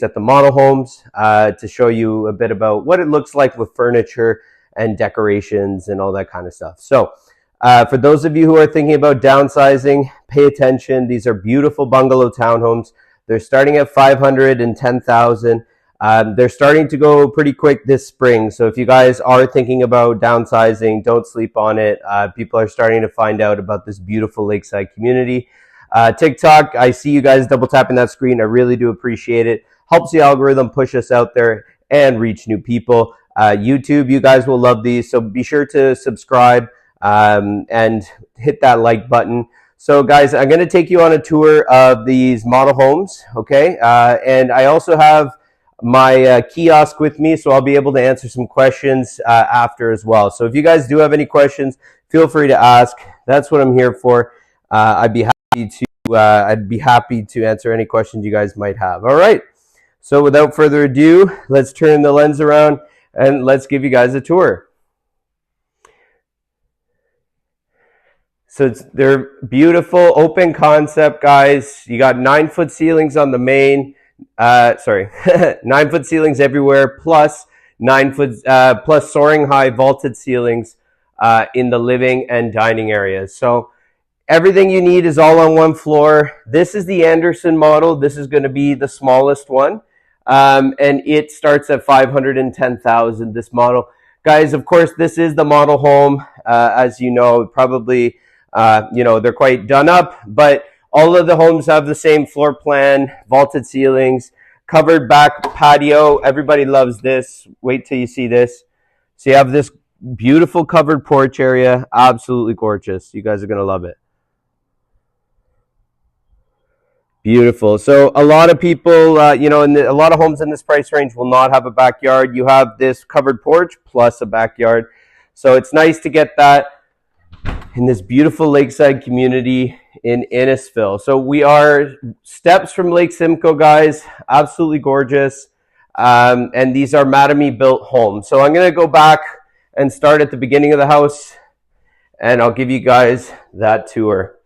at the model homes to show you a bit about what it looks like with furniture and decorations and all that kind of stuff. So for those of you who are thinking about downsizing, pay attention. These are beautiful bungalow townhomes. They're starting at $510,000. They're starting to go pretty quick this spring. So if you guys are thinking about downsizing, don't sleep on it. People are starting to find out about this beautiful lakeside community. TikTok, I see you guys double tapping that screen. I really do appreciate it. Helps the algorithm push us out there and reach new people. YouTube, you guys will love these. So be sure to subscribe and hit that like button. So guys, I'm going to take you on a tour of these model homes. Okay. And I also have my kiosk with me, so I'll be able to answer some questions after as well. So if you guys do have any questions, feel free to ask. That's what I'm here for. I'd be happy to answer any questions you guys might have. All right. So without further ado, let's turn the lens around and let's give you guys a tour. So they're beautiful, open concept, guys. You got 9-foot ceilings on the main. 9-foot ceilings everywhere, plus 9-foot plus soaring high vaulted ceilings in the living and dining areas. So everything you need is all on one floor. This is the Anderson model. This is going to be the smallest one. And it starts at $510,000, this model. Guys, of course, this is the model home. As you know, probably, they're quite done up, but all of the homes have the same floor plan, vaulted ceilings, covered back patio. Everybody loves this. Wait till you see this. So you have this beautiful covered porch area. Absolutely gorgeous. You guys are going to love it. Beautiful. So a lot of people, a lot of homes in this price range will not have a backyard. You have this covered porch plus a backyard. So it's nice to get that in this beautiful lakeside community in Innisfil. So we are steps from Lake Simcoe, guys. Absolutely gorgeous. And these are Mattamy built homes. So I'm going to go back and start at the beginning of the house, and I'll give you guys that tour.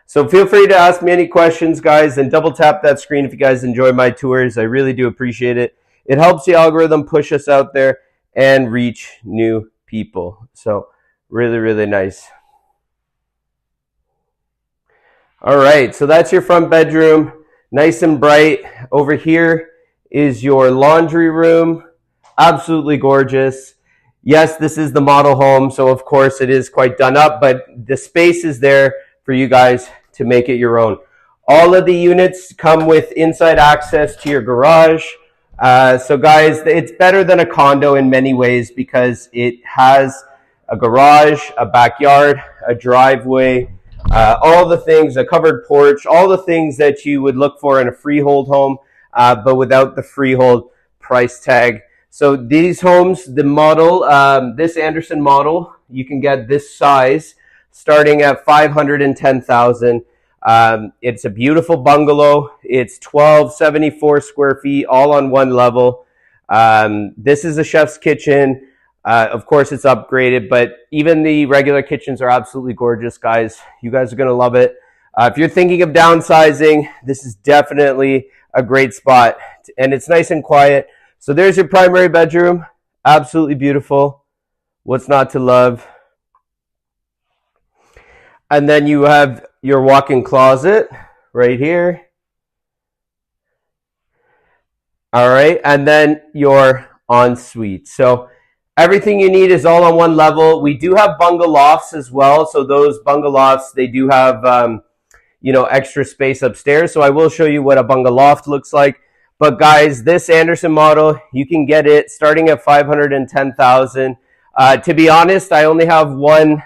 So feel free to ask me any questions, guys, and double tap that screen if you guys enjoy my tours. I really do appreciate it. It helps the algorithm push us out there and reach new people. So really, really nice. All right, so that's your front bedroom, nice and bright. Over here is your laundry room, absolutely gorgeous. Yes, this is the model home, so of course it is quite done up, but the space is there for you guys to make it your own. All of the units come with inside access to your garage. So guys, it's better than a condo in many ways because it has a garage, a backyard, a driveway, all the things, a covered porch, all the things that you would look for in a freehold home, but without the freehold price tag. So these homes, the model, this Anderson model, you can get this size starting at $510,000. It's a beautiful bungalow. It's 1274 square feet, all on one level. This is a chef's kitchen. Of course, it's upgraded, but even the regular kitchens are absolutely gorgeous, guys. You guys are going to love it. If you're thinking of downsizing, this is definitely a great spot, and it's nice and quiet. So there's your primary bedroom. Absolutely beautiful. What's not to love? And then you have your walk-in closet right here. All right, and then your ensuite. So everything you need is all on one level. We do have bungalofts as well. So those bungalofts, they do have, extra space upstairs. So I will show you what a bungaloft looks like. But guys, this Anderson model, you can get it starting at $510,000. To be honest, I only have one.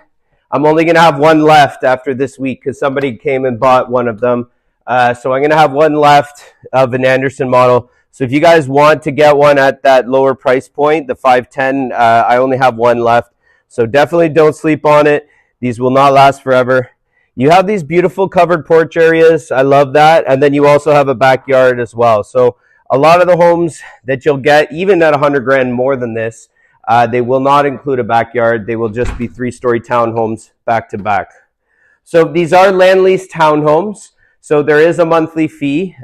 I'm only going to have one left after this week because somebody came and bought one of them. So I'm going to have one left of an Anderson model. So if you guys want to get one at that lower price point, the $510, I only have one left. So definitely don't sleep on it. These will not last forever. You have these beautiful covered porch areas. I love that. And then you also have a backyard as well. So a lot of the homes that you'll get, even at $100,000 more than this, they will not include a backyard. They will just be 3-story townhomes back to back. So these are land lease townhomes. So there is a monthly fee.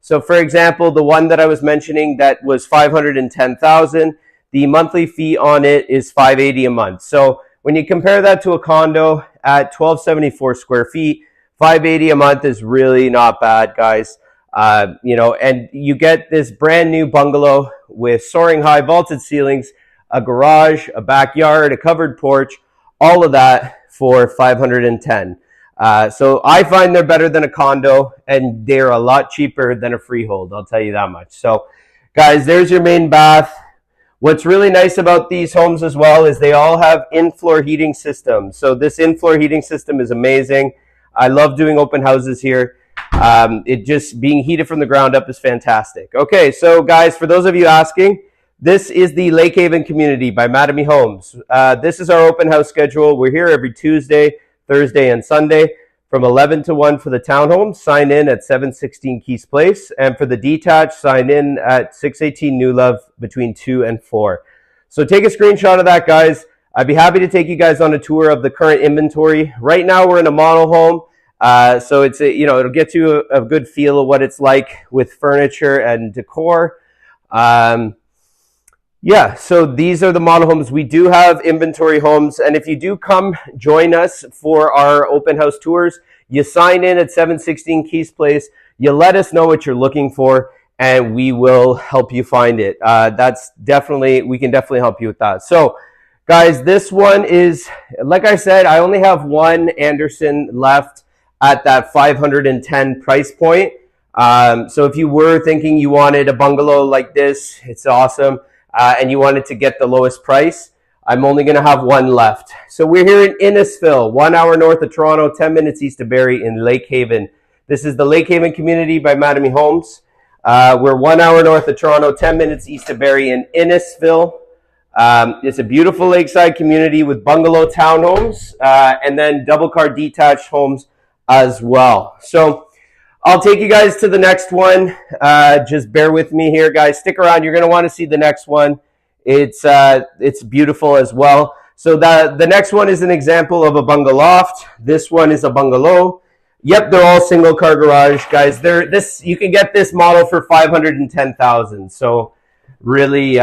So for example, the one that I was mentioning that was $510,000, the monthly fee on it is $580 a month. So when you compare that to a condo at 1274 square feet, $580 a month is really not bad, guys. And you get this brand new bungalow with soaring high vaulted ceilings, a garage, a backyard, a covered porch, all of that for $510. So I find they're better than a condo, and they're a lot cheaper than a freehold. I'll tell you that much. So guys, there's your main bath. What's really nice about these homes as well is they all have in-floor heating systems. So this in-floor heating system is amazing. I love doing open houses here. It just being heated from the ground up is fantastic. Okay, so guys, for those of you asking, this is the Lake Haven community by Mattamy Homes. This is our open house schedule. We're here every Tuesday, Thursday, and Sunday from 11 to 1 for the townhomes. Sign in at 716 Keys Place. And for the detached, sign in at 618 New Love between 2 and 4. So take a screenshot of that, guys. I'd be happy to take you guys on a tour of the current inventory. Right now, we're in a model home. So it's it'll get you a good feel of what it's like with furniture and decor. So these are the model homes. We do have inventory homes, and if you do come join us for our open house tours, you sign in at 716 Keys Place, you let us know what you're looking for, and we will help you find it. We can definitely help you with that. So guys, this one is, like I said, I only have one Anderson left at that 510 price point. So if you were thinking you wanted a bungalow like this, it's awesome. And you wanted to get the lowest price, I'm only going to have one left. So we're here in Innisfil, 1 hour north of Toronto, 10 minutes east of Barrie in Lake Haven. This is the Lake Haven community by Mattamy Homes. We're 1 hour north of Toronto, 10 minutes east of Barrie in Innisfil. It's a beautiful lakeside community with bungalow townhomes and then double car detached homes as well. So I'll take you guys to the next one. Just bear with me here, guys. Stick around. You're going to want to see the next one. It's beautiful as well. So the next one is an example of a bungalow loft. This one is a bungalow. Yep, they're all single car garage, guys. You can get this model for $510,000. So really,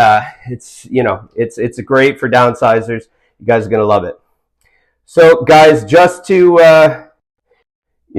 it's great for downsizers. You guys are going to love it. So guys, just to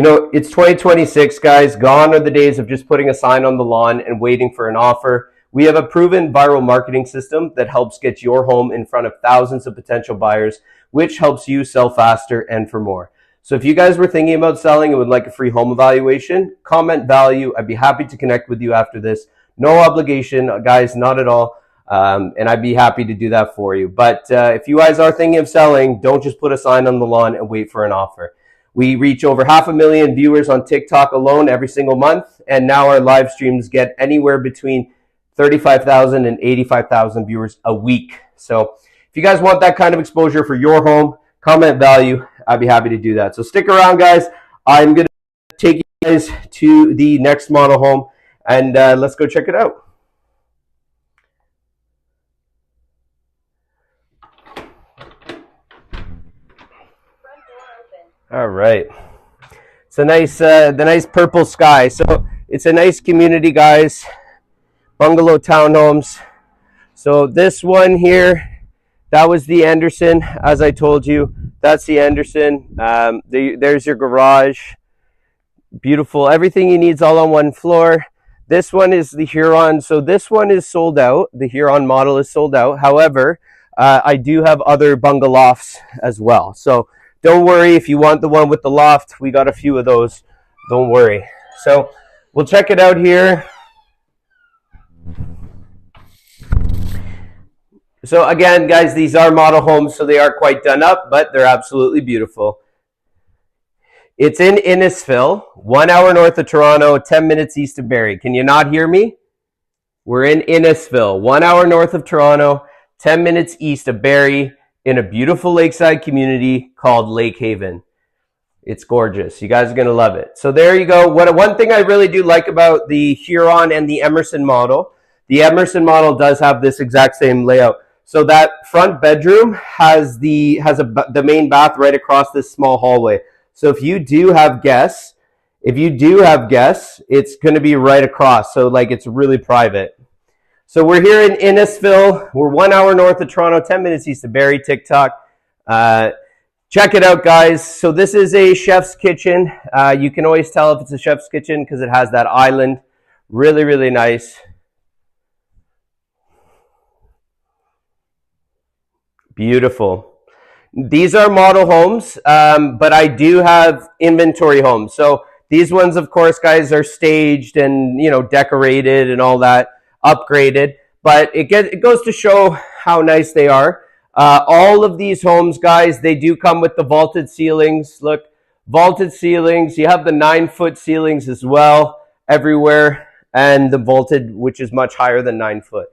it's 2026, guys. Gone are the days of just putting a sign on the lawn and waiting for an offer. We have a proven viral marketing system that helps get your home in front of thousands of potential buyers, which helps you sell faster and for more. So if you guys were thinking about selling and would like a free home evaluation, comment value. I'd be happy to connect with you after this. No obligation, guys, not at all. And I'd be happy to do that for you. But if you guys are thinking of selling, don't just put a sign on the lawn and wait for an offer. We reach over 500,000 viewers on TikTok alone every single month, and now our live streams get anywhere between 35,000 and 85,000 viewers a week. So if you guys want that kind of exposure for your home, comment value. I'd be happy to do that. So stick around, guys. I'm going to take you guys to the next model home, and let's go check it out. All right. It's a nice, the nice purple sky. So it's a nice community, guys. Bungalow townhomes. So this one here, that was the Anderson, as I told you. That's the Anderson. There's your garage. Beautiful. Everything you need is all on one floor. This one is the Huron. So this one is sold out. The Huron model is sold out. However, I do have other bungalow lofts as well. So don't worry if you want the one with the loft. We got a few of those. Don't worry. So we'll check it out here. So again, guys, these are model homes, so they are quite done up, but they're absolutely beautiful. It's in Innisfil, 1 hour north of Toronto, 10 minutes east of Barrie. Can you not hear me? We're in Innisfil, 1 hour north of Toronto, 10 minutes east of Barrie, in a beautiful lakeside community called Lake Haven. It's gorgeous. You guys are going to love it. So there you go. One thing I really do like about the Huron and the Emerson model, the Emerson model does have this exact same layout. So that front bedroom has the main bath right across this small hallway. So if you do have guests If you do have guests, it's going to be right across. So like it's really private. So we're here in Innisfil. We're 1 hour north of Toronto, 10 minutes east of Barrie, TikTok. Check it out, guys. So this is a chef's kitchen. You can always tell if it's a chef's kitchen because it has that island. Really, really nice. Beautiful. These are model homes, but I do have inventory homes. So these ones, of course, guys, are staged and, you know, decorated and all that, upgraded. But it goes to show how nice they are. All of these homes, guys, they do come with the vaulted ceilings. Look, vaulted ceilings. You have the 9-foot ceilings as well everywhere, and the vaulted, which is much higher than 9 foot.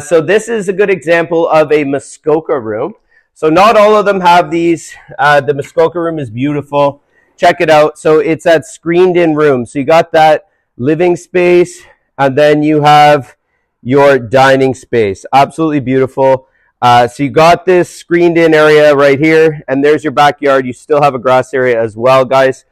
So this is a good example of a Muskoka room. So not all of them have these. The Muskoka room is beautiful. Check it out. So it's that screened in room. So you got that living space, and then you have your dining space. Absolutely beautiful. So you got this screened in area right here, and there's your backyard. You still have a grass area as well, guys.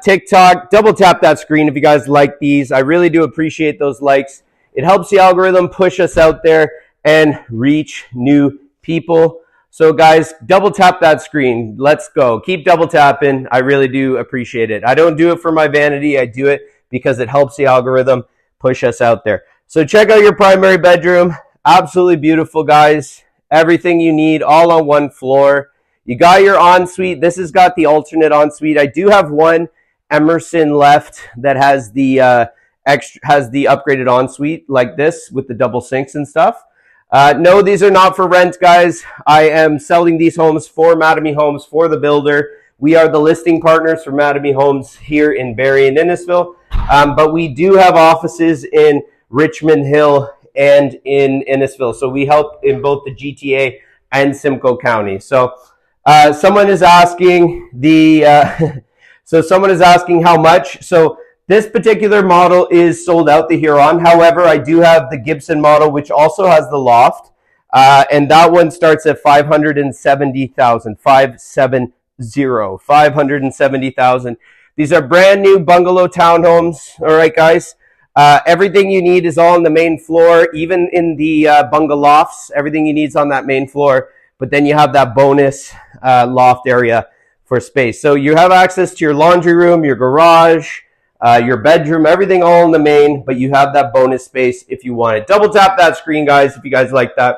TikTok, double tap that screen if you guys like these. I really do appreciate those likes. It helps the algorithm push us out there and reach new people. So guys, double tap that screen. Let's go. Keep double tapping. I really do appreciate it. I don't do it for my vanity. I do it because it helps the algorithm push us out there. So check out your primary bedroom. Absolutely beautiful, guys. Everything you need all on one floor. You got your ensuite. This has got the alternate ensuite. I do have one Emerson left that has the upgraded ensuite like this with the double sinks and stuff. No, these are not for rent, guys. I am selling these homes for Mattamy Homes, for the builder. We are the listing partners for Mattamy Homes here in Barrie and Innisfil. But we do have offices in Richmond Hill and in Innisfil. So we help in both the GTA and Simcoe County. So someone is asking how much. So this particular model is sold out, the Huron. However, I do have the Gibson model, which also has the loft. And that one starts at $570,000, 570,000. These are brand new bungalow townhomes. All right, guys. Everything you need is all on the main floor, even in the bungalofts. Everything you need is on that main floor. But then you have that bonus loft area for space. So you have access to your laundry room, your garage, your bedroom, everything all in the main, but you have that bonus space if you want it. Double tap that screen, guys, if you guys like that.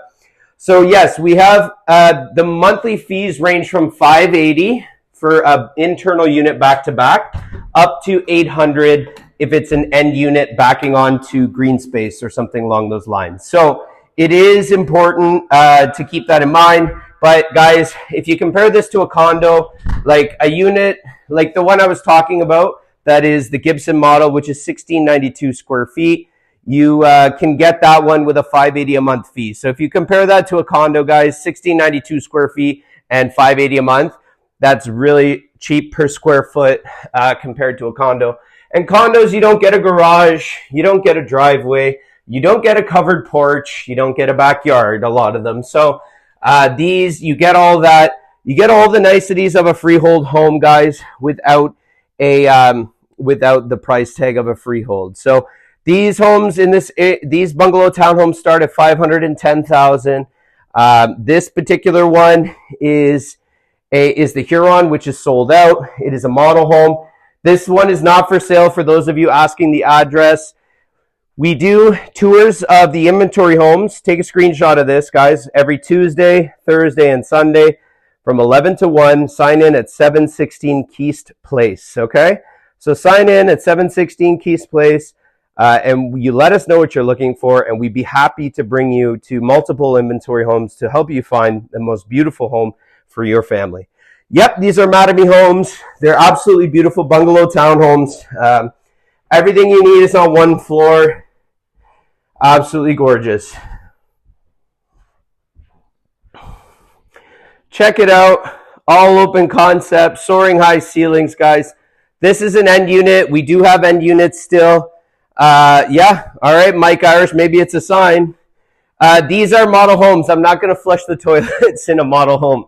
So yes, we have the monthly fees range from $580 for an internal unit back to back, up to $800 if it's an end unit backing onto green space or something along those lines. So it is important to keep that in mind. But guys, if you compare this to a condo, like a unit, like the one I was talking about, that is the Gibson model, which is 1692 square feet. You can get that one with a $580 a month fee. So if you compare that to a condo, guys, 1692 square feet and $580 a month, that's really cheap per square foot compared to a condo. And condos, you don't get a garage, you don't get a driveway, you don't get a covered porch, you don't get a backyard, a lot of them. So these, you get all that, you get all the niceties of a freehold home, guys, without the price tag of a freehold. So these homes in these bungalow townhomes start at $510,000. This particular one is the Huron, which is sold out. It is a model home. This one is not for sale for those of you asking the address. We do tours of the inventory homes. Take a screenshot of this, guys, every Tuesday, Thursday, and Sunday from 11 to 1. Sign in at 716 Keast Place, okay? So sign in at 716 Keast Place, and you let us know what you're looking for, and we'd be happy to bring you to multiple inventory homes to help you find the most beautiful home for your family. Yep, these are Mattamy Homes. They're absolutely beautiful bungalow townhomes. Everything you need is on one floor. Absolutely gorgeous. Check it out. All open concept, soaring high ceilings, guys. This is an end unit. We do have end units still. Yeah, all right, Mike Irish, maybe it's a sign. These are model homes. I'm not going to flush the toilets in a model home.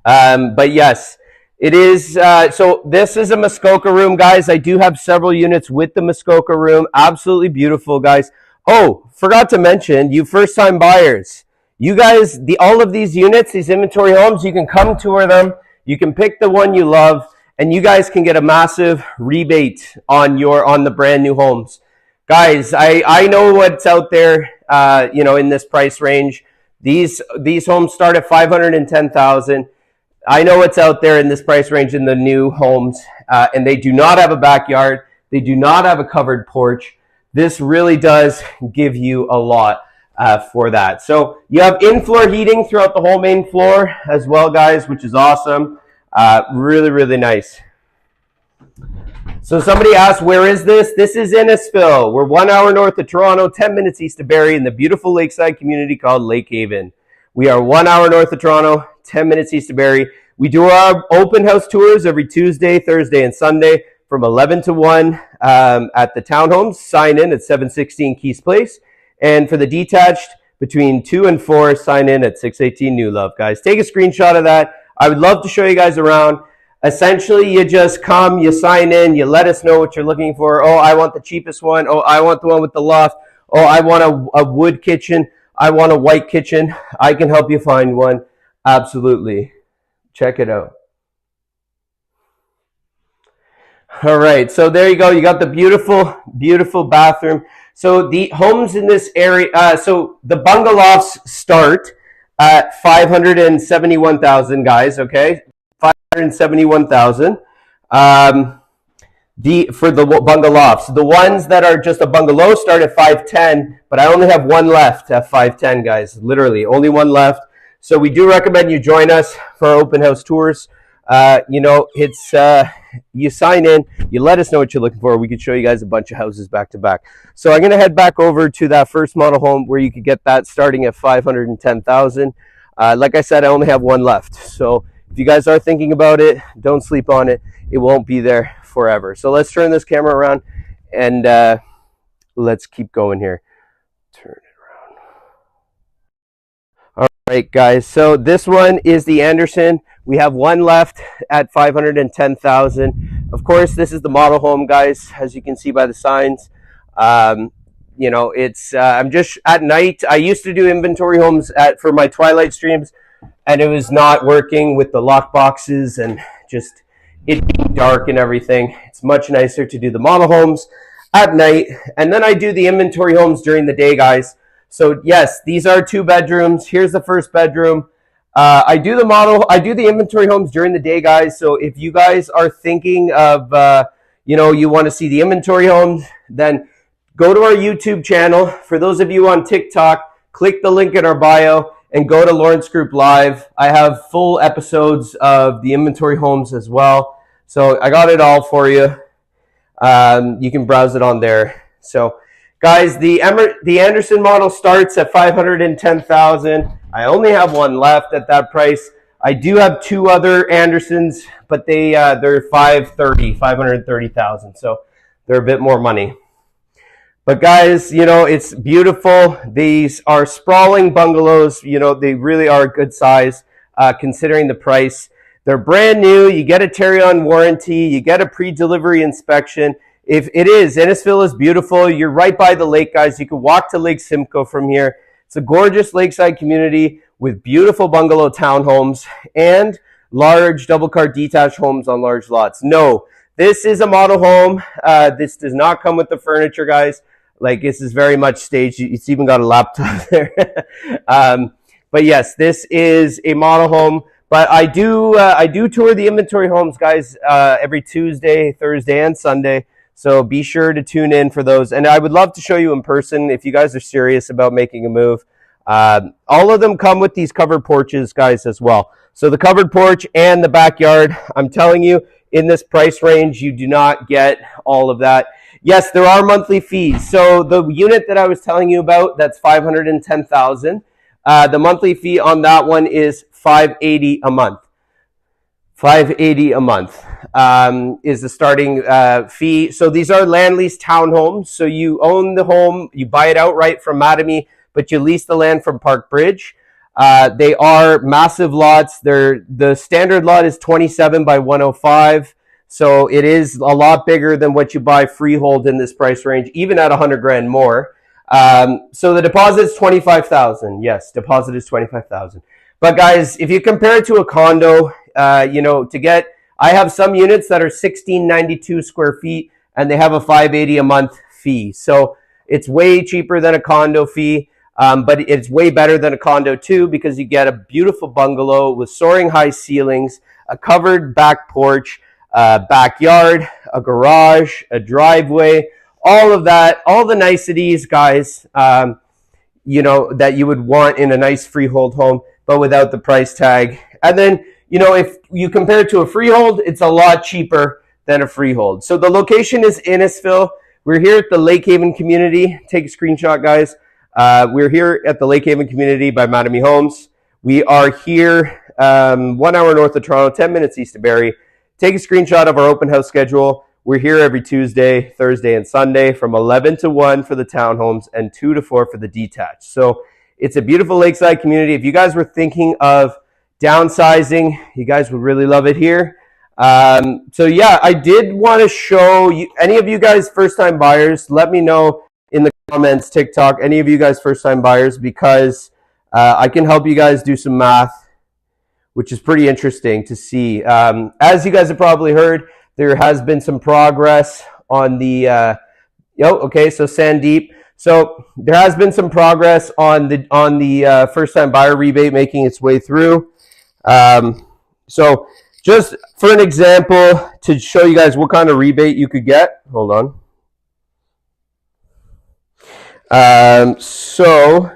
But yes, It is, so this is a Muskoka room, guys. I do have several units with the Muskoka room. Absolutely beautiful, guys. Oh, forgot to mention, you first-time buyers. You guys, all of these units, these inventory homes, you can come tour them. You can pick the one you love, and you guys can get a massive rebate on the brand new homes. Guys, I know what's out there, in this price range. These homes start at $510,000. I know what's out there in this price range in the new homes, and they do not have a backyard. They do not have a covered porch. This really does give you a lot for that. So you have in-floor heating throughout the whole main floor as well, guys, which is awesome. Really, really nice. So somebody asked, where is this? This is Innisfil. We're 1 hour north of Toronto, 10 minutes east of Barrie in the beautiful lakeside community called Lake Haven. We are 1 hour north of Toronto, 10 minutes east of Barrie. We do our open house tours every Tuesday, Thursday, and Sunday from 11 to 1 at the Townhomes. Sign in at 716 Keys Place. And for the detached, between 2 and 4, sign in at 618 New Love, guys. Take a screenshot of that. I would love to show you guys around. Essentially, you just come, you sign in, you let us know what you're looking for. Oh, I want the cheapest one. Oh, I want the one with the loft. Oh, I want a wood kitchen. I want a white kitchen. I can help you find one. Absolutely. Check it out. All right, so there you go. You got the beautiful, beautiful bathroom. So the homes in this area, so the bungalows start at $571,000, guys, okay? $571,000. For the bungalows. The ones that are just a bungalow start at $510,000, but I only have one left at $510,000, guys. Literally, only one left. So we do recommend you join us for our open house tours. It's you sign in, you let us know what you're looking for. We could show you guys a bunch of houses back to back. So I'm going to head back over to that first model home where you could get that starting at $510,000. Like I said, I only have one left. So if you guys are thinking about it, don't sleep on it. It won't be there forever. So let's turn this camera around and let's keep going here. Turn it around. All right, guys. So this one is the Anderson. We have one left at $510,000. Of course, this is the model home, guys, as you can see by the signs. It's I'm just at night. I used to do inventory homes for my Twilight streams, and it was not working with the lock boxes and just it being dark and everything. It's much nicer to do the model homes at night, and then I do the inventory homes during the day, guys. So yes, these are 2 bedrooms. Here's the first bedroom. I do the inventory homes during the day, guys. So if you guys are thinking of, you want to see the inventory homes, then go to our YouTube channel. For those of you on TikTok, click the link in our bio and go to Lawrence Group Live. I have full episodes of the inventory homes as well. So I got it all for you. You can browse it on there. So guys, the Anderson model starts at $510,000. I only have one left at that price. I do have 2 other Andersons, but they're $530,000. So they're a bit more money. But guys, it's beautiful. These are sprawling bungalows. They really are a good size considering the price. They're brand new. You get a carry-on warranty. You get a pre-delivery inspection. If it is, Innisfil is beautiful. You're right by the lake, guys. You can walk to Lake Simcoe from here. It's a gorgeous lakeside community with beautiful bungalow townhomes and large double-car detached homes on large lots. No, this is a model home. This does not come with the furniture, guys. Like, this is very much staged. It's even got a laptop there. But yes, this is a model home. But I do tour the inventory homes, guys, every Tuesday, Thursday, and Sunday. So be sure to tune in for those. And I would love to show you in person if you guys are serious about making a move. All of them come with these covered porches, guys, as well. So the covered porch and the backyard, I'm telling you, in this price range, you do not get all of that. Yes, there are monthly fees. So the unit that I was telling you about, that's $510,000. The monthly fee on that one is $580 a month. $580 a month is the starting fee. So these are land lease townhomes. So you own the home, you buy it outright from Mattamy, but you lease the land from Park Bridge. They are massive lots. The standard lot is 27 by 105. So it is a lot bigger than what you buy freehold in this price range, even at 100 grand more. So the deposit is 25,000. Yes, deposit is 25,000. But guys, if you compare it to a condo, I have some units that are 1692 square feet and they have a 580 a month fee. So it's way cheaper than a condo fee. But it's way better than a condo too, because you get a beautiful bungalow with soaring high ceilings, a covered back porch, backyard, a garage, a driveway, all of that, all the niceties, guys, that you would want in a nice freehold home, but without the price tag. And then, if you compare it to a freehold, it's a lot cheaper than a freehold. So the location is Innisfil. We're here at the Lake Haven community. Take a screenshot, guys. We're here at the Lake Haven community by Mattamy Homes. We are here 1 hour north of Toronto, 10 minutes east of Barrie. Take a screenshot of our open house schedule. We're here every Tuesday, Thursday, and Sunday from 11 to 1 for the townhomes and 2 to 4 for the detached. So it's a beautiful lakeside community. If you guys were thinking of downsizing, you guys would really love it here. So yeah, I did want to show you, any of you guys first-time buyers, let me know in the comments, TikTok, any of you guys first-time buyers, because I can help you guys do some math, which is pretty interesting to see. As you guys have probably heard, there has been some progress on the, so Sandeep. So there has been some progress on the first-time buyer rebate making its way through. So just for an example, to show you guys what kind of rebate you could get, hold on. So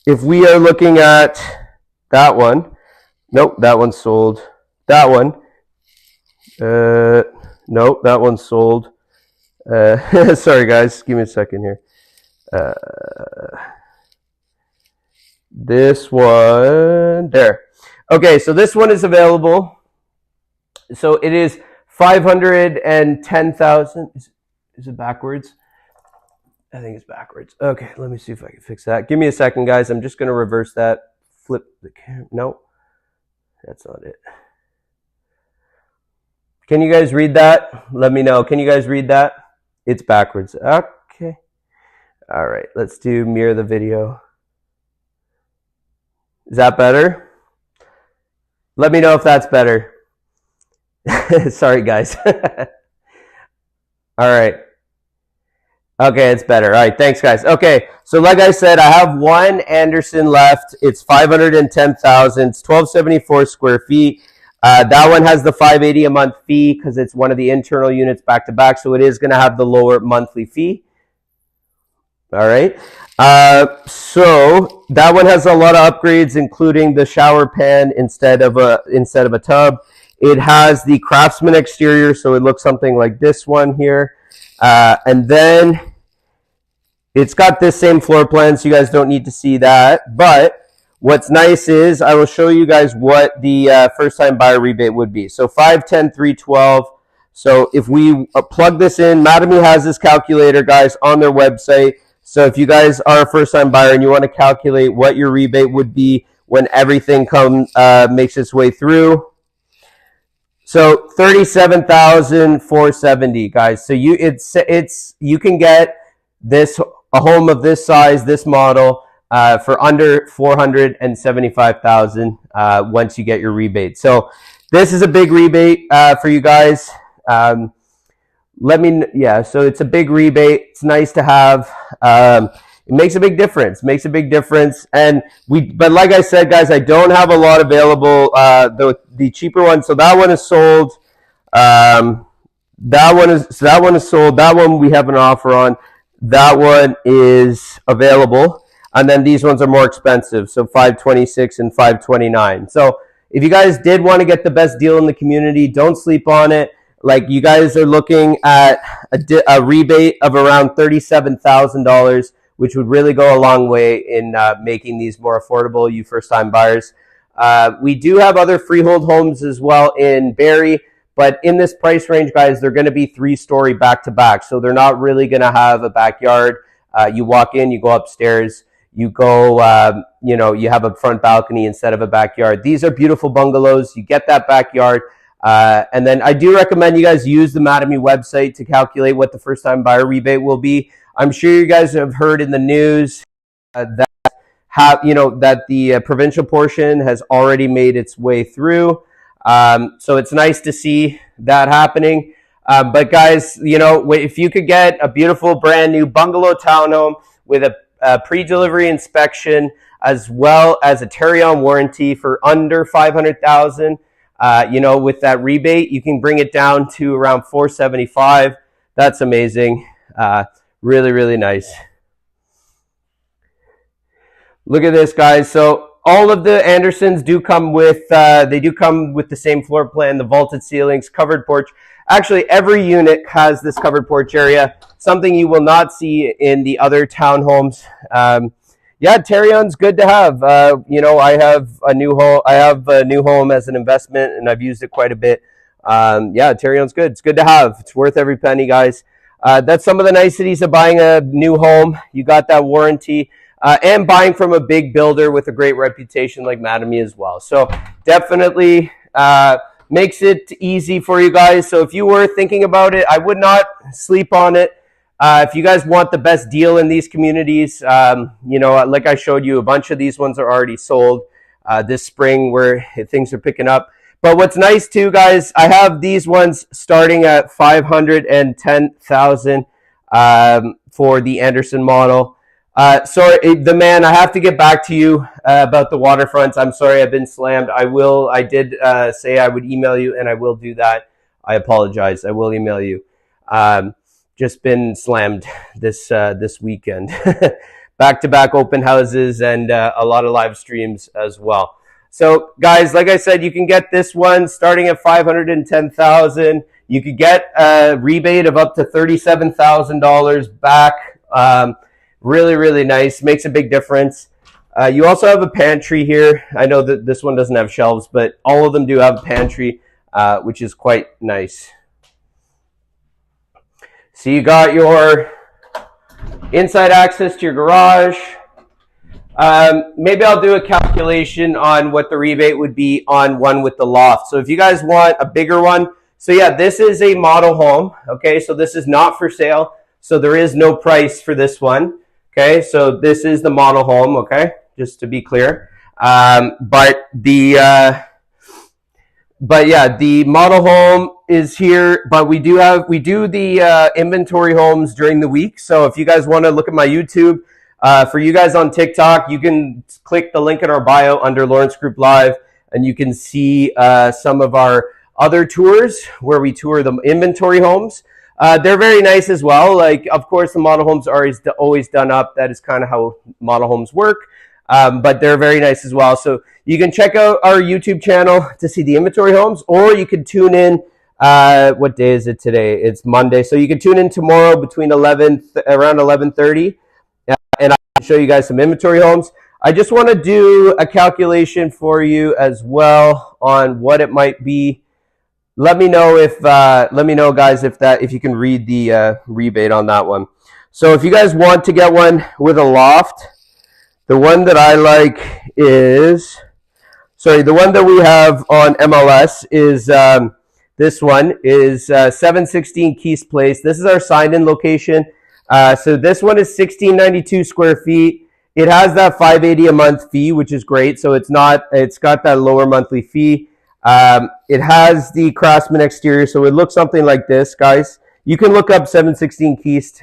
if we are looking at that one, nope, that one's sold. That one, nope, that one's sold. Sorry guys, give me a second here. This one, there. Okay, so this one is available. So it is 510,000. Is it backwards? I think it's backwards. Okay, let me see if I can fix that. Give me a second, guys. I'm just going to reverse that. Flip the camera. No, that's not it. Can you guys read that? Let me know. Can you guys read that? It's backwards. Okay. All right, let's do mirror the video. Is that better? Let me know if that's better. Sorry, guys. All right. Okay, it's better. All right, thanks, guys. Okay, so like I said, I have one Anderson left. It's 510,000. It's 1274 square feet. That one has the 580 a month fee because it's one of the internal units back to back, so it is going to have the lower monthly fee. All right. So that one has a lot of upgrades, including the shower pan instead of a tub. It has the Craftsman exterior, so it looks something like this one here. And then it's got this same floor plan, so you guys don't need to see that. But what's nice is I will show you guys what the first-time buyer rebate would be. So 510, 312. So if we plug this in, Mattamy has this calculator, guys, on their website. So if you guys are a first-time buyer and you want to calculate what your rebate would be when everything makes its way through. So 37,470, guys. So you can get a home of this size, this model, for under 475,000 once you get your rebate. So this is a big rebate for you guys. So it's a big rebate. It's nice to have. It makes a big difference. But like I said, guys, I don't have a lot available. The cheaper one. So that one is sold. That one is sold. That one we have an offer on. That one is available. And then these ones are more expensive. So 526 and 529. So if you guys did want to get the best deal in the community, don't sleep on it. Like, you guys are looking at a rebate of around $37,000, which would really go a long way in making these more affordable, you first-time buyers. We do have other freehold homes as well in Barrie, but in this price range, guys, they're going to be 3-story back-to-back, so they're not really going to have a backyard. You walk in, you go upstairs, you go, you know, you have a front balcony instead of a backyard. These are beautiful bungalows. You get that backyard. And then I do recommend you guys use the Mattamy website to calculate what the first-time buyer rebate will be. I'm sure you guys have heard in the news that the provincial portion has already made its way through. So it's nice to see that happening. But guys, you know, if you could get a beautiful brand new bungalow townhome with a pre-delivery inspection as well as a carry-on warranty for under $500,000, you know, with that rebate, you can bring it down to around $475,000. That's amazing. Really, really nice. Look at this, guys. So all of the Andersons do come with the same floor plan, the vaulted ceilings, covered porch. Actually, every unit has this covered porch area, something you will not see in the other townhomes. Yeah, Terrion's good to have. You know, I have a new home as an investment, and I've used it quite a bit. Yeah, Terrion's good. It's good to have. It's worth every penny, guys. That's some of the niceties of buying a new home. You got that warranty. And buying from a big builder with a great reputation like Mattamy as well. So definitely makes it easy for you guys. So if you were thinking about it, I would not sleep on it. If you guys want the best deal in these communities, you know, like I showed you, a bunch of these ones are already sold this spring where things are picking up. But what's nice too, guys, I have these ones starting at $510,000 for the Anderson model. Sorry, the man, I have to get back to you about the waterfronts. I'm sorry, I've been slammed. I did say I would email you, and I will do that. I apologize. I will email you. Just been slammed this weekend. Back-to-back open houses and a lot of live streams as well. So, guys, like I said, you can get this one starting at $510,000. You could get a rebate of up to $37,000 back. Really, really nice. Makes a big difference. You also have a pantry here. I know that this one doesn't have shelves, but all of them do have a pantry, which is quite nice. So you got your inside access to your garage. Maybe I'll do a calculation on what the rebate would be on one with the loft. So if you guys want a bigger one, so yeah, this is a model home. Okay, so this is not for sale. So there is no price for this one. Okay, so this is the model home, okay, just to be clear. But yeah, the model home is here, but we do the inventory homes during the week. So if you guys want to look at my YouTube, for you guys on TikTok, you can click the link in our bio under Lawrence Group Live, and you can see some of our other tours where we tour the inventory homes. They're very nice as well. Like, of course, the model homes are always done up. That is kind of how model homes work. But they're very nice as well. So you can check out our YouTube channel to see the inventory homes, or you can tune in. What day is it today? It's Monday. So you can tune in tomorrow between around 11:30, and I can show you guys some inventory homes. I just want to do a calculation for you as well on what it might be. Let me know guys, if you can read the rebate on that one. So if you guys want to get one with a loft, the one that I like is, the one that we have on MLS is this one is 716 Keys Place. This is our signed-in location. So this one is 1692 square feet. It has that $580 a month fee, which is great. So it's got that lower monthly fee. It has the Craftsman exterior, so it looks something like this, guys. You can look up 716 Keys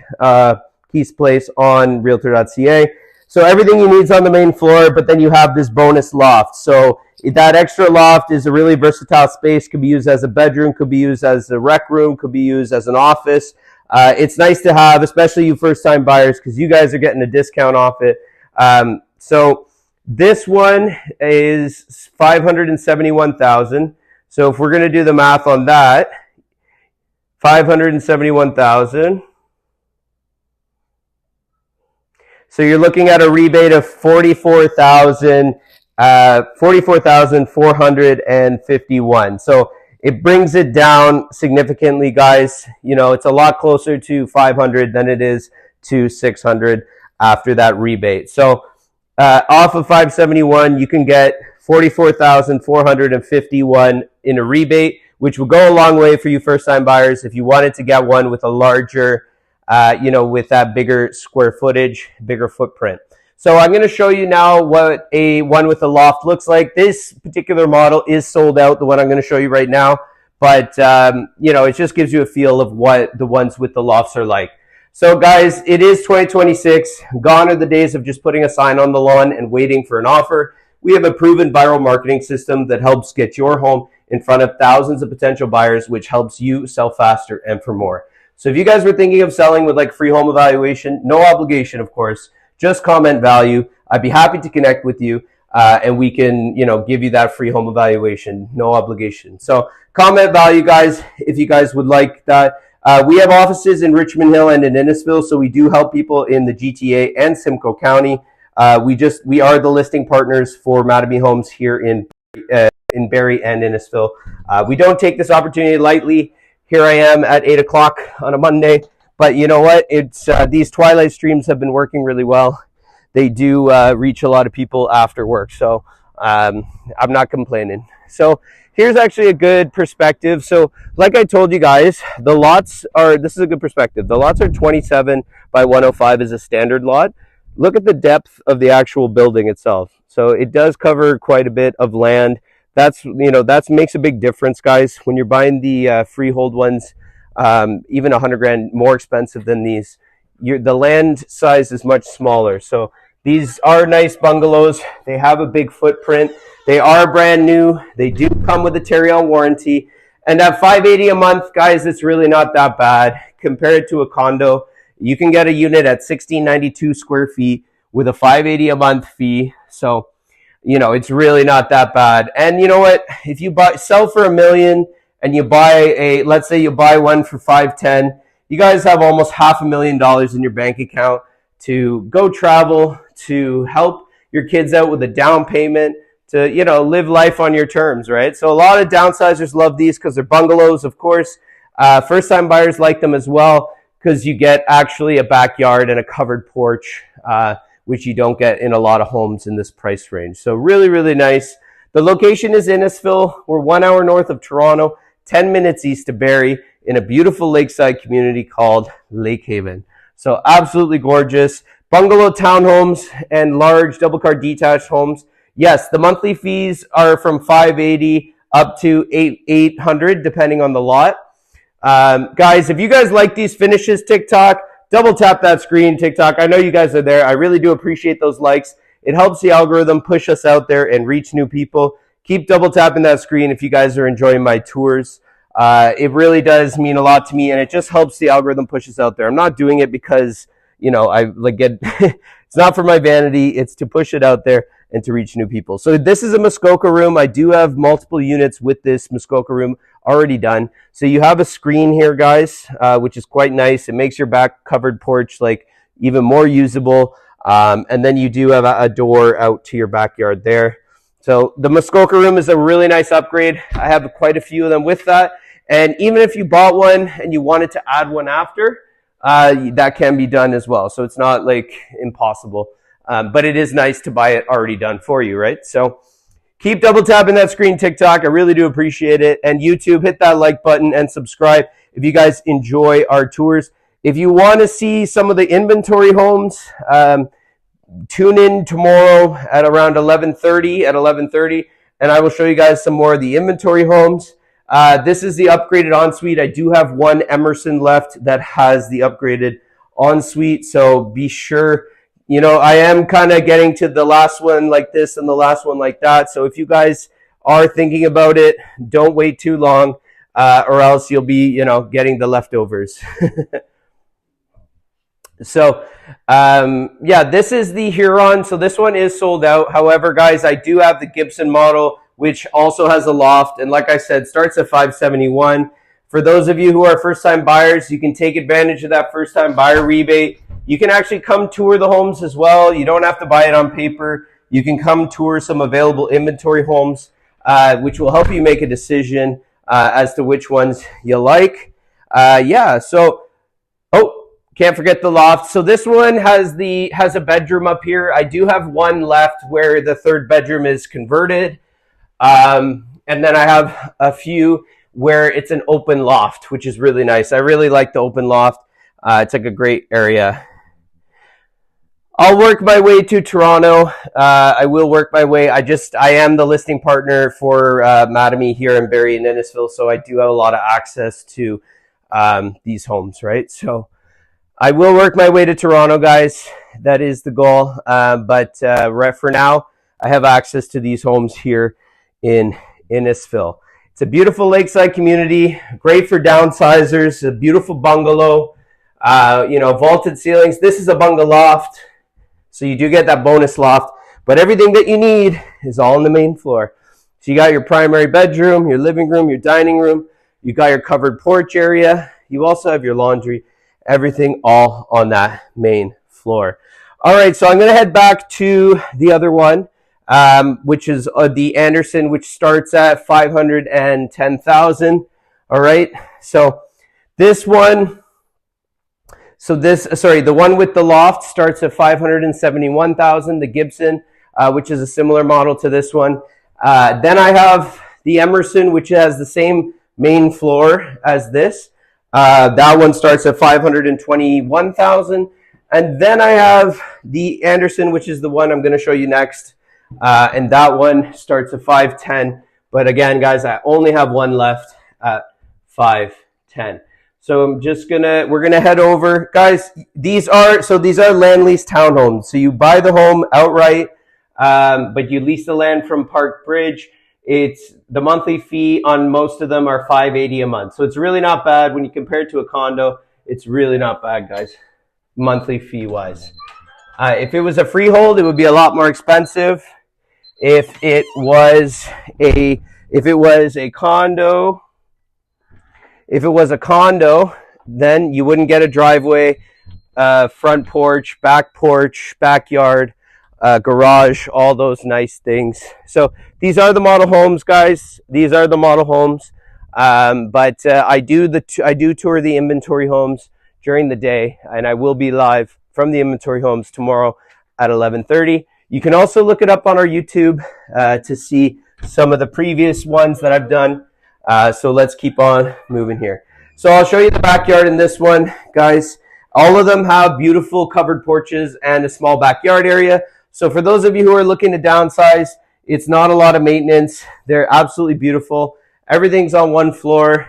Place on realtor.ca. So everything you need is on the main floor, but then you have this bonus loft. So that extra loft is a really versatile space. Could be used as a bedroom, could be used as a rec room, could be used as an office. It's nice to have, especially you first-time buyers, because you guys are getting a discount off it. So this one is $571,000. So if we're going to do the math on that, $571,000. So you're looking at a rebate of $44,451. So it brings it down significantly, guys. You know, it's a lot closer to $500 than it is to $600 after that rebate. So Off of 571, you can get 44,451 in a rebate, which will go a long way for you first-time buyers if you wanted to get one with a larger, with that bigger square footage, bigger footprint. So I'm going to show you now what a one with a loft looks like. This particular model is sold out, the one I'm going to show you right now. But, it just gives you a feel of what the ones with the lofts are like. So guys, it is 2026. Gone are the days of just putting a sign on the lawn and waiting for an offer. We have a proven viral marketing system that helps get your home in front of thousands of potential buyers, which helps you sell faster and for more. So if you guys were thinking of selling with like free home evaluation, no obligation, of course, just comment value. I'd be happy to connect with you. And we can, give you that free home evaluation, no obligation. So comment value, guys, if you guys would like that. We have offices in Richmond Hill and in Innisfil, so we do help people in the GTA and Simcoe County. We are the listing partners for Mattamy Homes here in Barrie and Innisfil. We don't take this opportunity lightly. Here I am at 8 o'clock on a Monday, but you know what? It's these Twilight streams have been working really well. They do reach a lot of people after work, so I'm not complaining. So here's actually a good perspective. So like I told you guys, this is a good perspective. The lots are 27 by 105 is a standard lot. Look at the depth of the actual building itself. So it does cover quite a bit of land. That makes a big difference, guys. When you're buying the freehold ones, even $100,000 more expensive than these, the land size is much smaller. So these are nice bungalows. They have a big footprint. They are brand new. They do come with a carry-on warranty. And at $580 a month, guys, it's really not that bad. Compared to a condo, you can get a unit at 1692 square feet with a $580 a month fee. So, it's really not that bad. And you know what? If you sell for $1 million and you buy let's say you buy one for $510, you guys have almost $500,000 in your bank account to go travel, to help your kids out with a down payment, to, live life on your terms, right? So a lot of downsizers love these because they're bungalows, of course. First-time buyers like them as well because you get actually a backyard and a covered porch, which you don't get in a lot of homes in this price range. So really, really nice. The location is Innisfil. We're 1 hour north of Toronto, 10 minutes east of Barrie, in a beautiful lakeside community called Lake Haven. So absolutely gorgeous. Bungalow townhomes and large double-car detached homes. Yes, the monthly fees are from $580 up to $800 depending on the lot. Guys, if you guys like these finishes, TikTok, double tap that screen, TikTok. I know you guys are there. I really do appreciate those likes. It helps the algorithm push us out there and reach new people. Keep double tapping that screen if you guys are enjoying my tours. It really does mean a lot to me, and it just helps the algorithm push us out there. I'm not doing it because, it's not for my vanity. It's to push it out there and to reach new people. So this is a Muskoka room. I do have multiple units with this Muskoka room already done. So you have a screen here, guys, which is quite nice. It makes your back covered porch even more usable. And then you do have a door out to your backyard there. So the Muskoka room is a really nice upgrade. I have quite a few of them with that. And even if you bought one and you wanted to add one after, that can be done as well. So it's not impossible. But it is nice to buy it already done for you, right? So keep double tapping that screen, TikTok. I really do appreciate it. And YouTube, hit that like button and subscribe if you guys enjoy our tours. If you want to see some of the inventory homes, tune in tomorrow at around 11:30, and I will show you guys some more of the inventory homes. This is the upgraded ensuite. I do have one Emerson left that has the upgraded ensuite, so be sure. I am kind of getting to the last one like this and the last one like that. So if you guys are thinking about it, don't wait too long, or else you'll be, getting the leftovers. So, this is the Huron. So this one is sold out. However, guys, I do have the Gibson model, which also has a loft. And like I said, starts at $571. For those of you who are first-time buyers, you can take advantage of that first-time buyer rebate. You can actually come tour the homes as well. You don't have to buy it on paper. You can come tour some available inventory homes, which will help you make a decision as to which ones you like. Can't forget the loft. So this one has a bedroom up here. I do have one left where the third bedroom is converted. And then I have a few where it's an open loft, which is really nice. I really like the open loft. It's like a great area. I'll work my way to Toronto. I will work my way. I am the listing partner for Mattamy here in Barrie and Innisfil, so I do have a lot of access to these homes, right? So I will work my way to Toronto, guys. That is the goal. But for now, I have access to these homes here in Innisfil. It's a beautiful lakeside community, great for downsizers, a beautiful bungalow, vaulted ceilings. This is a bungalow loft, so you do get that bonus loft, but everything that you need is all on the main floor. So you got your primary bedroom, your living room, your dining room, you got your covered porch area, you also have your laundry, everything all on that main floor. All right, so I'm going to head back to the other one, which is the Anderson, which starts at $510,000. All right, so this one, the one with the loft starts at $571,000. The Gibson, which is a similar model to this one. Then I have the Emerson, which has the same main floor as this. That one starts at $521,000. And then I have the Anderson, which is the one I'm going to show you next. And that one starts at $510,000. But again, guys, I only have one left at $510,000. So we're gonna head over, guys. These are land lease townhomes. So you buy the home outright, but you lease the land from Park Bridge. It's the monthly fee on most of them are $580 a month. So it's really not bad when you compare it to a condo. It's really not bad, guys, monthly fee wise. If it was a freehold, it would be a lot more expensive. If it was a condo, then you wouldn't get a driveway, front porch, backyard, garage, all those nice things. So these are the model homes, guys. These are the model homes. But I do tour the inventory homes during the day, and I will be live from the inventory homes tomorrow at 11:30. You can also look it up on our YouTube to see some of the previous ones that I've done. So let's keep on moving here. So I'll show you the backyard in this one, guys. All of them have beautiful covered porches and a small backyard area. So for those of you who are looking to downsize, it's not a lot of maintenance. They're absolutely beautiful. Everything's on one floor.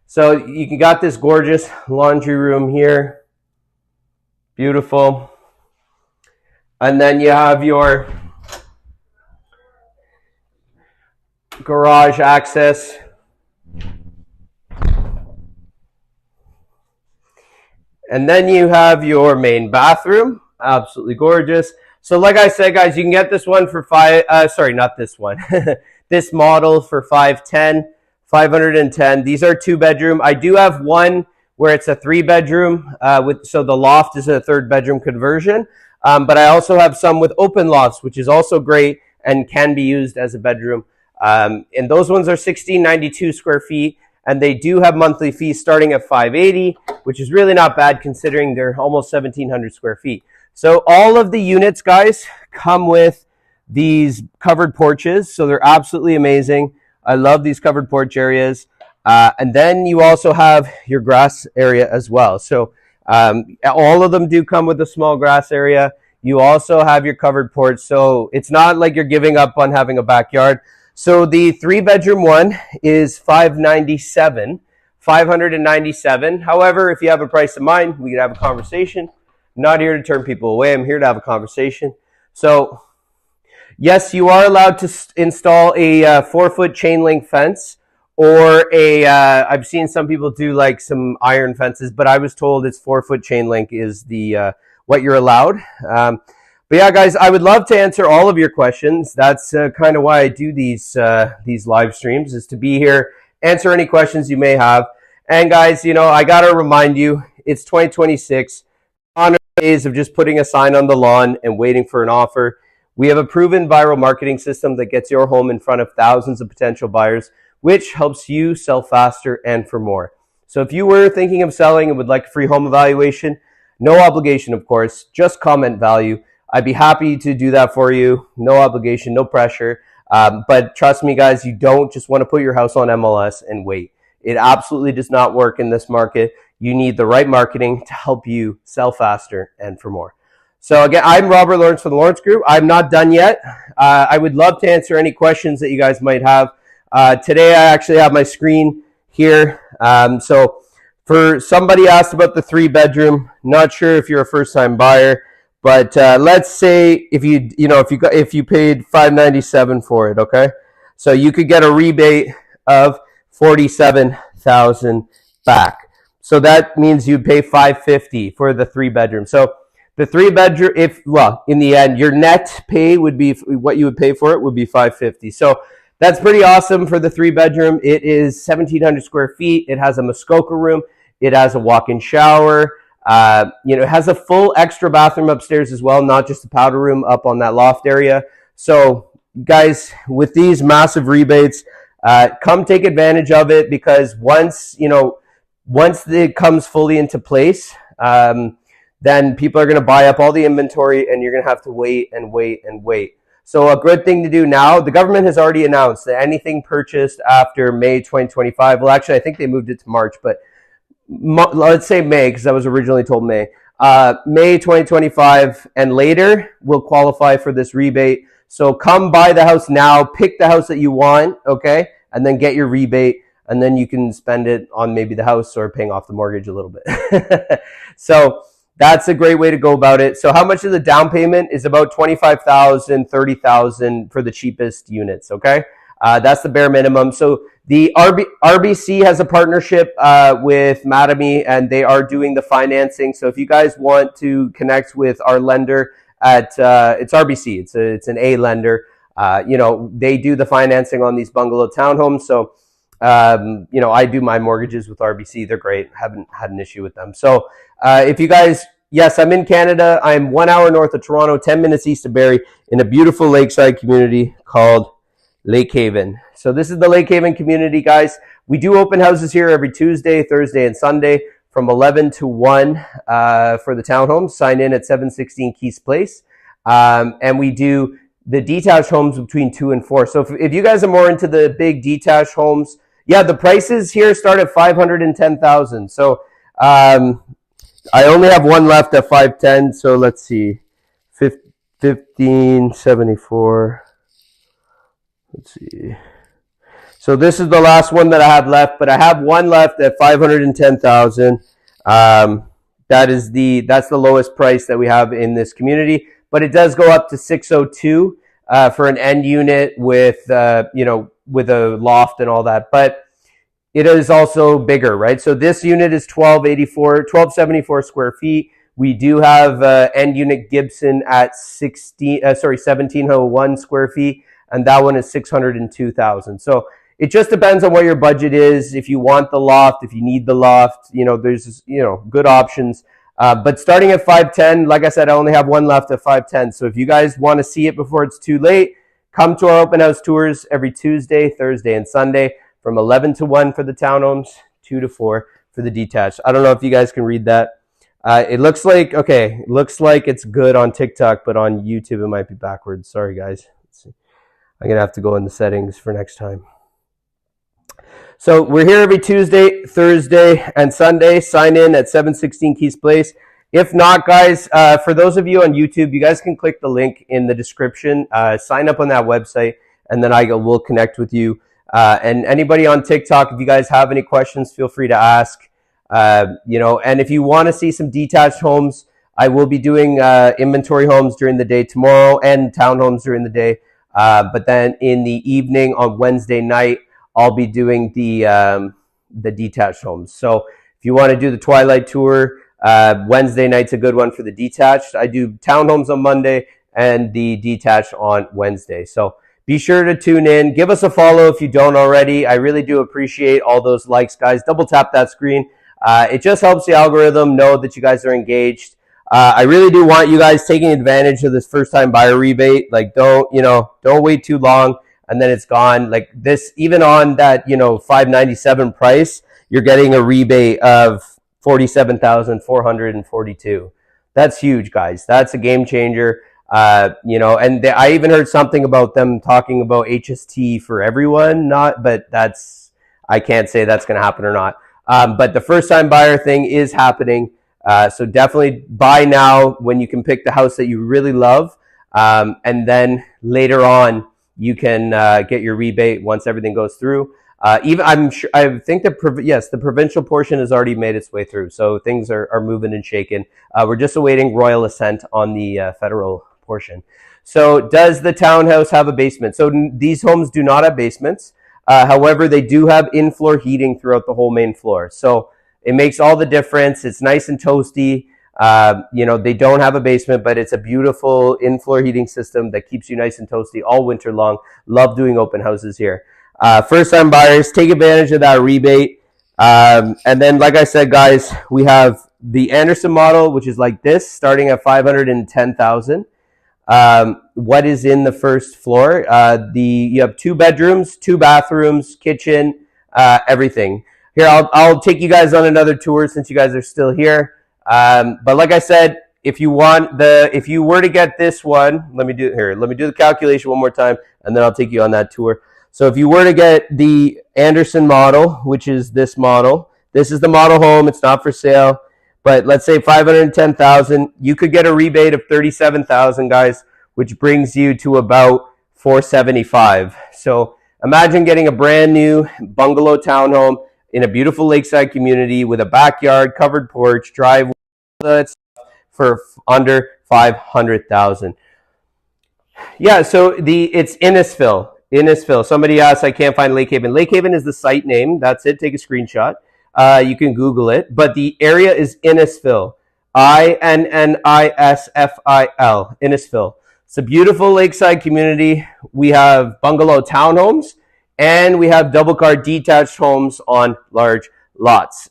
So you got this gorgeous laundry room here. Beautiful. And then you have your garage access. And then you have your main bathroom. Absolutely gorgeous. So like I said, guys, you can get this one for this model for $510,000. These are 2-bedroom. I do have one where it's a 3-bedroom, so the loft is a 3rd-bedroom conversion. But I also have some with open lofts, which is also great and can be used as a bedroom. And those ones are 1692 square feet, and they do have monthly fees starting at $580, which is really not bad considering they're almost 1,700 square feet. So all of the units, guys, come with these covered porches, so they're absolutely amazing. I love these covered porch areas. And then you also have your grass area as well. So all of them do come with a small grass area. You also have your covered porch, so it's not like you're giving up on having a backyard. So the 3-bedroom one is $597. However, if you have a price in mind, we could have a conversation. I'm not here to turn people away. I'm here to have a conversation. So yes, you are allowed to install a 4-foot chain link fence, or I've seen some people do like some iron fences, but I was told it's 4-foot chain link is the what you're allowed. But yeah, guys, I would love to answer all of your questions. That's kind of why I do these live streams, is to be here, answer any questions you may have. And guys, I got to remind you, it's 2026. On days of just putting a sign on the lawn and waiting for an offer. We have a proven viral marketing system that gets your home in front of thousands of potential buyers, which helps you sell faster and for more. So if you were thinking of selling and would like a free home evaluation, no obligation, of course, just comment value. I'd be happy to do that for you. No obligation, no pressure. But trust me, guys, you don't just want to put your house on MLS and wait. It absolutely does not work in this market. You need the right marketing to help you sell faster and for more. So again, I'm Robert Lawrence from the Lawrence Group. I'm not done yet. I would love to answer any questions that you guys might have. Today, I actually have my screen here. So for somebody asked about the 3-bedroom, not sure if you're a first-time buyer, but let's say if you paid $597 for it, okay? So you could get a rebate of $47,000 back. So that means you'd pay $550 for the 3-bedroom. So the 3-bedroom, in the end, your net pay would be what you would pay for it would be $550. So that's pretty awesome for the 3-bedroom. It is 1,700 square feet. It has a Muskoka room. It has a walk-in shower. It has a full extra bathroom upstairs as well, not just a powder room up on that loft area. So guys, with these massive rebates, come take advantage of it, because once it comes fully into place, then people are going to buy up all the inventory and you're going to have to wait and wait and wait. So a good thing to do now, the government has already announced that anything purchased after May 2025, well, actually, I think they moved it to March, but let's say May, because I was originally told May. May 2025 and later will qualify for this rebate. So come buy the house now, pick the house that you want, okay, and then get your rebate, and then you can spend it on maybe the house or paying off the mortgage a little bit. So that's a great way to go about it. So how much of the down payment is about $25,000, $30,000 for the cheapest units, okay? That's the bare minimum. So the RBC has a partnership with Mattamy, and they are doing the financing. So if you guys want to connect with our lender it's RBC. It's an A lender. They do the financing on these bungalow townhomes. So, I do my mortgages with RBC. They're great. Haven't had an issue with them. So if you guys, yes, I'm in Canada. I'm 1 hour north of Toronto, 10 minutes east of Barrie, in a beautiful lakeside community called Lake Haven. So this is the Lake Haven community, guys. We do open houses here every Tuesday, Thursday, and Sunday from 11 to 1 for the townhomes. Sign in at 716 Keys Place. And we do the detached homes between 2 and 4. So if you guys are more into the big detached homes, yeah, the prices here start at $510,000. So I only have one left at $510,000. So let's see, 1574. Let's see. So this is the last one that I have left, but I have one left at $510,000. That's the lowest price that we have in this community, but it does go up to $602 for an end unit with with a loft and all that. But it is also bigger, right? So this unit is 1274 square feet. We do have end unit Gibson at 1701 square feet, and that one is $602,000. So it just depends on what your budget is. If you want the loft, if you need the loft, there's good options. But starting at $510,000, like I said, I only have one left at $510,000. So if you guys want to see it before it's too late, come to our open house tours every Tuesday, Thursday, and Sunday from 11 to 1 for the townhomes, 2 to 4 for the detached. I don't know if you guys can read that. It looks like it's good on TikTok, but on YouTube it might be backwards. Sorry, guys. Let's see. I'm going to have to go in the settings for next time. So we're here every Tuesday, Thursday, and Sunday. Sign in at 716 Keys Place. If not, guys, for those of you on YouTube, you guys can click the link in the description. Sign up on that website, and then we'll connect with you. And anybody on TikTok, if you guys have any questions, feel free to ask. And if you want to see some detached homes, I will be doing inventory homes during the day tomorrow and townhomes during the day. But then in the evening on Wednesday night, I'll be doing the detached homes. So if you want to do the Twilight tour, Wednesday night's a good one for the detached. I do townhomes on Monday and the detached on Wednesday. So be sure to tune in. Give us a follow if you don't already. I really do appreciate all those likes, guys. Double tap that screen. It just helps the algorithm know that you guys are engaged. I really do want you guys taking advantage of this first-time buyer rebate. Like, don't wait too long and then it's gone. Like this, even on that, $597 price, you're getting a rebate of $47,442. That's huge, guys. That's a game changer. You know, and I even heard something about them talking about HST for everyone, but I can't say that's going to happen or not. But the first time buyer thing is happening. So definitely buy now when you can pick the house that you really love. And then later on, you can get your rebate once everything goes through. I think the provincial portion has already made its way through. So things are moving and shaking. We're just awaiting royal assent on the federal portion. So does the townhouse have a basement? So these homes do not have basements. However, they do have in-floor heating throughout the whole main floor. So it makes all the difference. It's nice and toasty. You know, they don't have a basement, but it's a beautiful in-floor heating system that keeps you nice and toasty all winter long. Love doing open houses here. First-time buyers, take advantage of that rebate. And then, like I said, guys, we have the Anderson model, which is like this, starting at $510,000. What is in the first floor? You have 2 bedrooms, 2 bathrooms, kitchen, everything. Here, I'll take you guys on another tour since you guys are still here. But like I said, if you were to get this one, let me do the calculation one more time, and then I'll take you on that tour. So if you were to get the Anderson model, which is this model, this is the model home. It's not for sale. But let's say $510,000, you could get a rebate of $37,000, guys, which brings you to about $475,000. So imagine getting a brand new bungalow townhome in a beautiful lakeside community with a backyard, covered porch, driveway, for under $500,000. Yeah, so it's Innisfil. Somebody asked, I can't find Lake Haven. Lake Haven is the site name. That's it. Take a screenshot. You can Google it. But the area is Innisfil. Innisfil. Innisfil. It's a beautiful lakeside community. We have bungalow townhomes, and we have double-car detached homes on large lots.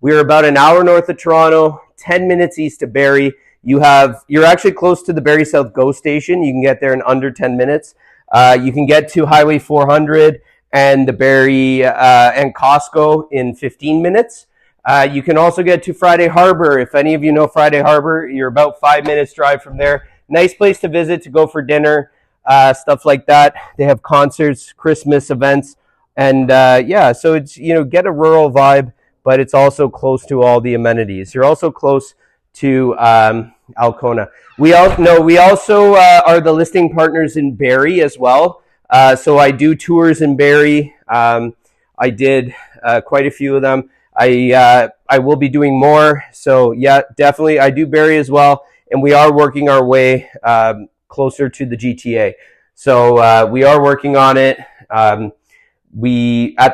We're about an hour north of Toronto, 10 minutes east of Barrie. You're actually close to the Barrie South GO station. You can get there in under 10 minutes. You can get to Highway 400 and the Barrie and Costco in 15 minutes. You can also get to Friday Harbor. If any of you know Friday Harbor, you're about 5 minutes drive from there. Nice place to visit, to go for dinner, stuff like that. They have concerts, Christmas events, and so it's, get a rural vibe, but it's also close to all the amenities. You're also close to Alcona. We also are the listing partners in Barrie as well. So I do tours in Barrie. I did quite a few of them. I will be doing more. So yeah, definitely I do Barrie as well. And we are working our way closer to the GTA. So we are working on it. At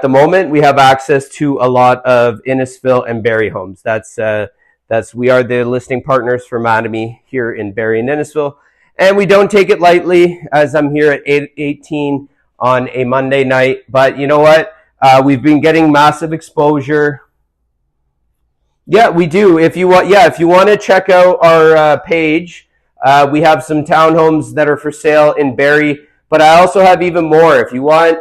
the moment, we have access to a lot of Innisfil and Barrie homes. We are the listing partners for Mattamy here in Barrie and Innisfil. And we don't take it lightly, as I'm here at 8:18 on a Monday night. But you know what? We've been getting massive exposure. Yeah, we do. If you want to check out our page, we have some townhomes that are for sale in Barrie. But I also have even more. If you want,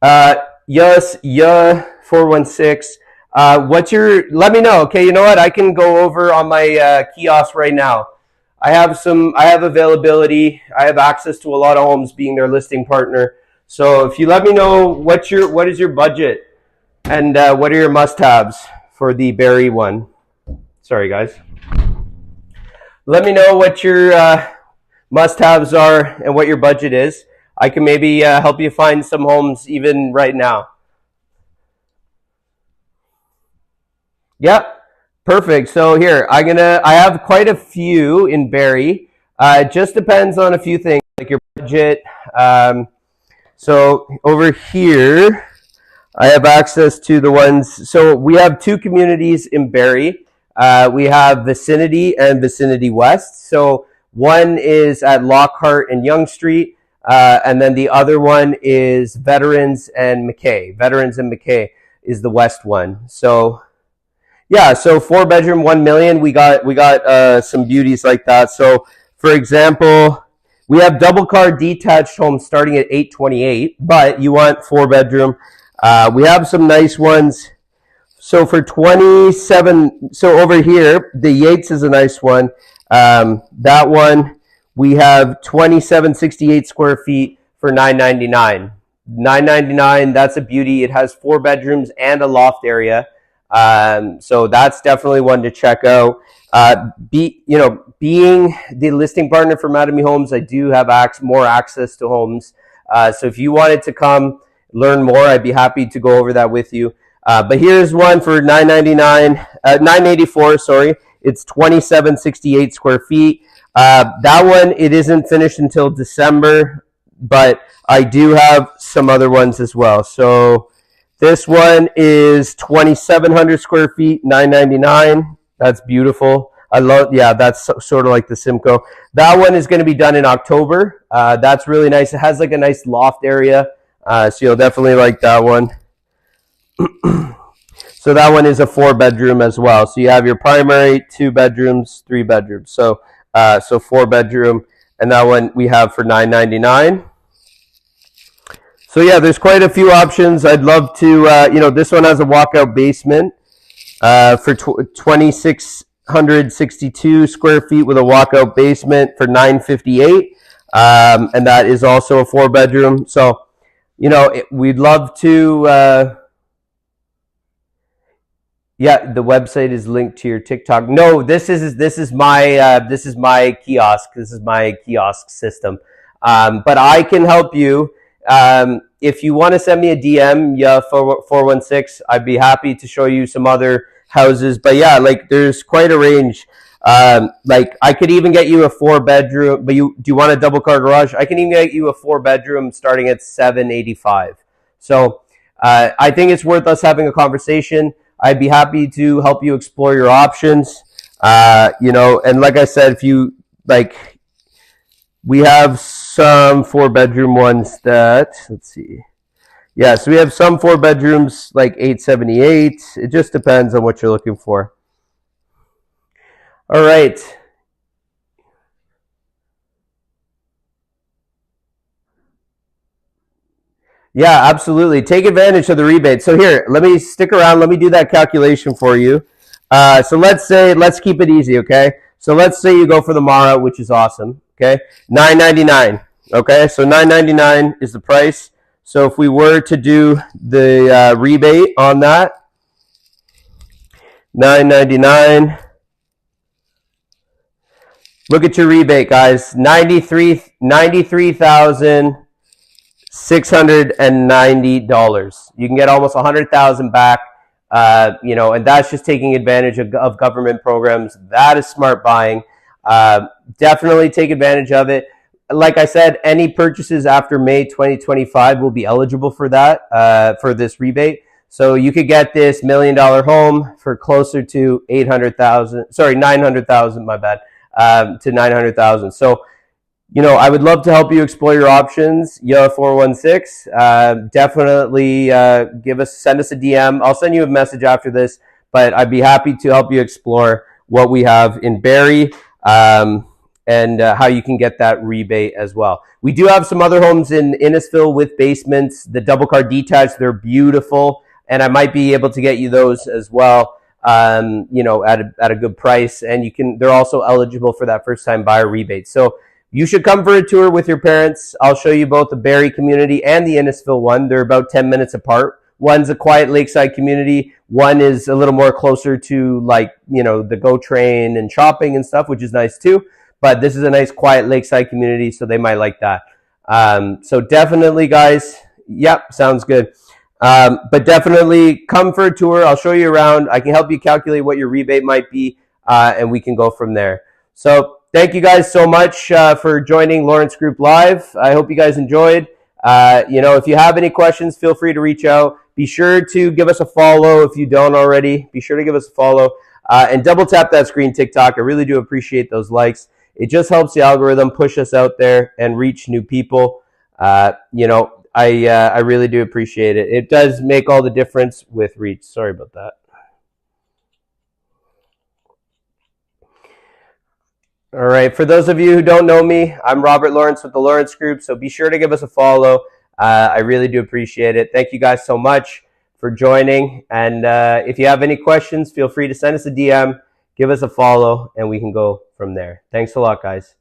416. Let me know. Okay, you know what? I can go over on my kiosk right now. I have availability. I have access to a lot of homes, being their listing partner. So if you let me know what is your budget and what are your must-haves for the Barrie one. Sorry, guys. Let me know what your must-haves are and what your budget is. I can maybe help you find some homes even right now. Yep, perfect. So here, I have quite a few in Barrie. It just depends on a few things, like your budget. So over here, I have access to the ones. So we have 2 communities in Barrie. We have Vicinity and Vicinity West. So one is at Lockhart and Yonge Street, and then the other one is Veterans and McKay. Veterans and McKay is the west one. So yeah, so 4-bedroom, $1 million. We got some beauties like that. So for example, we have double car detached homes starting at $828, but you want 4-bedroom. We have some nice ones. So for 27, so over here, the Yates is a nice one. That one, we have 2768 square feet for $999. $999, that's a beauty. It has 4 bedrooms and a loft area. So that's definitely one to check out. Being the listing partner for Mattamy Homes, I do have more access to homes. So if you wanted to come learn more, I'd be happy to go over that with you. But here's one for $984. Sorry, it's 2768 square feet. That one, it isn't finished until December, but I do have some other ones as well. So this one is 2,700 square feet, $999. That's beautiful. I love, yeah, that's sort of like the Simcoe. That one is going to be done in October. That's really nice. It has like a nice loft area, so you'll definitely like that one. So that one is a 4-bedroom as well. So you have your primary, 2 bedrooms, 3 bedrooms. So 4-bedroom, and that one we have for $999. So yeah, there's quite a few options. I'd love to, this one has a walkout basement for 2,662 square feet with a walkout basement for $958, and that is also a 4-bedroom. So, we'd love to. Yeah, the website is linked to your TikTok. No, this is my kiosk. This is my kiosk system. But I can help you. If you want to send me a DM, 416, I'd be happy to show you some other houses. But yeah, like there's quite a range. Like I could even get you a 4-bedroom, but do you want a double car garage? I can even get you a 4-bedroom starting at $785. So I think it's worth us having a conversation. I'd be happy to help you explore your options. And like I said, if you like, we have some 4-bedroom ones that, let's see. Yeah, so we have some 4-bedrooms like $878. It just depends on what you're looking for. All right. Yeah, absolutely. Take advantage of the rebate. So here, let me stick around. Let me do that calculation for you. So let's keep it easy, okay? So let's say you go for the Mara, which is awesome, okay? $999, okay? So $999 is the price. So if we were to do the rebate on that, $999. Look at your rebate, guys. $93,690. You can get almost $100,000 back. And that's just taking advantage of government programs. That is smart buying. Definitely take advantage of it. Like I said, any purchases after May 2025 will be eligible for that, for this rebate. So you could get this $1 million home for closer to $900,000, my bad, to $900,000. So, I would love to help you explore your options. 416. Definitely send us a DM. I'll send you a message after this, but I'd be happy to help you explore what we have in Barrie, and how you can get that rebate as well. We do have some other homes in Innisfil with basements, the double car detached. They're beautiful, and I might be able to get you those as well. At a good price, and they're also eligible for that first time buyer rebate. So you should come for a tour with your parents. I'll show you both the Barrie community and the Innisfil one. They're about 10 minutes apart. One's a quiet lakeside community. One is a little more closer to the GO train and shopping and stuff, which is nice too. But this is a nice quiet lakeside community, so they might like that. So definitely, guys. Yep, sounds good. But definitely come for a tour. I'll show you around. I can help you calculate what your rebate might be, and we can go from there. So thank you guys so much for joining Lawrence Group Live. I hope you guys enjoyed. If you have any questions, feel free to reach out. Be sure to give us a follow if you don't already. Be sure to give us a follow and double tap that screen TikTok. I really do appreciate those likes. It just helps the algorithm push us out there and reach new people. I really do appreciate it. It does make all the difference with reach. Sorry about that. All right. For those of you who don't know me, I'm Robert Lawrence with the Lawrence Group. So be sure to give us a follow. I really do appreciate it. Thank you guys so much for joining. And if you have any questions, feel free to send us a DM, give us a follow, and we can go from there. Thanks a lot, guys.